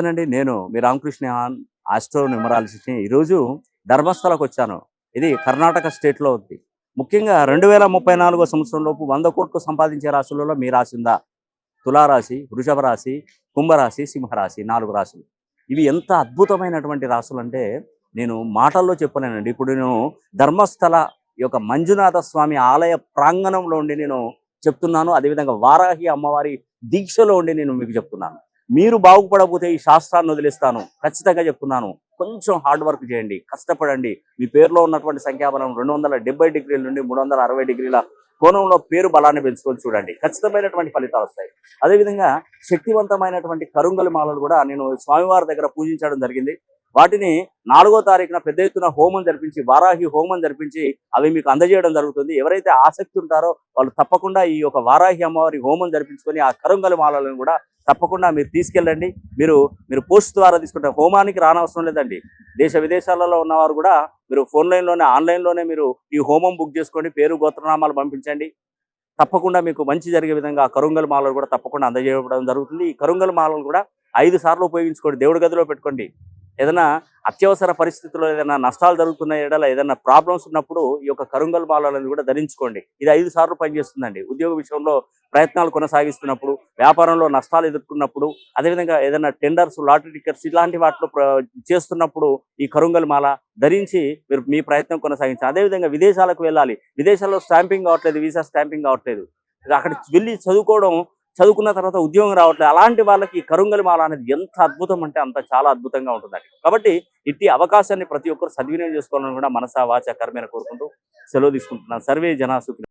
అండి నేను మీ రామకృష్ణ ఆస్ట్రో న్యూమరాలజిస్ట్‌ని ఈరోజు ధర్మస్థలకు వచ్చాను. ఇది కర్ణాటక స్టేట్‌లో ఉంది. ముఖ్యంగా 2034 సంవత్సరంలోపు 100,00,00,000 సంపాదించే రాశులలో మీ రాశి ఉందా? తులారాశి, వృషభ రాశి, కుంభరాశి, సింహరాశి 4 రాశులు. ఇవి ఎంత అద్భుతమైనటువంటి రాశులంటే నేను మాటల్లో చెప్పలేనండి. ఇప్పుడు నేను ధర్మస్థల యొక్క మంజునాథ స్వామి ఆలయ ప్రాంగణంలో ఉండి నేను చెప్తున్నాను. అదేవిధంగా వారాహి అమ్మవారి దీక్షలో ఉండి నేను మీకు చెప్తున్నాను. మీరు బాగుపడకపోతే ఈ శాస్త్రాన్ని వదిలేస్తాను. ఖచ్చితంగా చెప్తున్నాను. కొంచెం హార్డ్ వర్క్ చేయండి, కష్టపడండి. మీ పేరులో ఉన్నటువంటి సంఖ్యాబలం 270 డిగ్రీల నుండి 360 డిగ్రీల కోణంలో పేరు బలాన్ని పెంచుకొని చూడండి. ఖచ్చితమైనటువంటి ఫలితాలు వస్తాయి. అదేవిధంగా శక్తివంతమైనటువంటి కరుంగలి మాలలు కూడా నేను స్వామివారి దగ్గర పూజించడం జరిగింది. వాటిని 4వ తారీఖున పెద్ద ఎత్తున హోమం జరిపించి, వారాహి హోమం జరిపించి అవి మీకు అందజేయడం జరుగుతుంది. ఎవరైతే ఆసక్తి ఉంటారో వాళ్ళు తప్పకుండా ఈ యొక్క వారాహి అమ్మవారి హోమం జరిపించుకొని ఆ కరుంగలి మాలలను కూడా తప్పకుండా మీరు తీసుకెళ్ళండి. మీరు పోస్ట్ ద్వారా తీసుకుంటే హోమానికి రానవసరం లేదండి. దేశ విదేశాలలో ఉన్నవారు కూడా మీరు ఆన్లైన్లోనే మీరు ఈ హోమం బుక్ చేసుకోండి. పేరు గోత్రనామాలు పంపించండి. తప్పకుండా మీకు మంచి జరిగే విధంగా ఆ కరుంగలి మాలలు కూడా తప్పకుండా అందజేయడం జరుగుతుంది. ఈ కరుంగలి మాలలు కూడా 5 సార్లు ఉపయోగించుకోండి. దేవుడి గదిలో పెట్టుకోండి. ఏదైనా అత్యవసర పరిస్థితుల్లో ఏదైనా నష్టాలు జరుగుతున్న ఎడల ఏదైనా ప్రాబ్లమ్స్ ఉన్నప్పుడు ఈ యొక్క కరుంగల్ మాలలను కూడా ధరించుకోండి. ఇది 5 సార్లు పనిచేస్తుందండి. ఉద్యోగ విషయంలో ప్రయత్నాలు కొనసాగిస్తున్నప్పుడు, వ్యాపారంలో నష్టాలు ఎదుర్కొన్నప్పుడు, అదేవిధంగా ఏదైనా టెండర్స్, లాటరీ టికెట్స్ ఇలాంటి వాటిలో చేస్తున్నప్పుడు ఈ కరుంగల్ మాల ధరించి మీరు మీ ప్రయత్నం కొనసాగించాలి. అదేవిధంగా విదేశాలకు వెళ్ళాలి. విదేశాల్లో స్టాంపింగ్ కావట్లేదు, వీసా స్టాంపింగ్ కావట్లేదు. అక్కడ వెళ్ళి చదువుకున్న తర్వాత ఉద్యోగం రావట్లేదు. అలాంటి వాళ్ళకి కరుంగలి మాల అనేది ఎంత అద్భుతం అంటే అంత చాలా అద్భుతంగా ఉంటుందండి. కాబట్టి ఇట్టి అవకాశాన్ని ప్రతి ఒక్కరు సద్వినియోగం చేసుకోవాలని కూడా మనసా వాచ కర్మేన కోరుకుంటూ సెలవు తీసుకుంటున్నాను. సర్వే జనా సుఖినో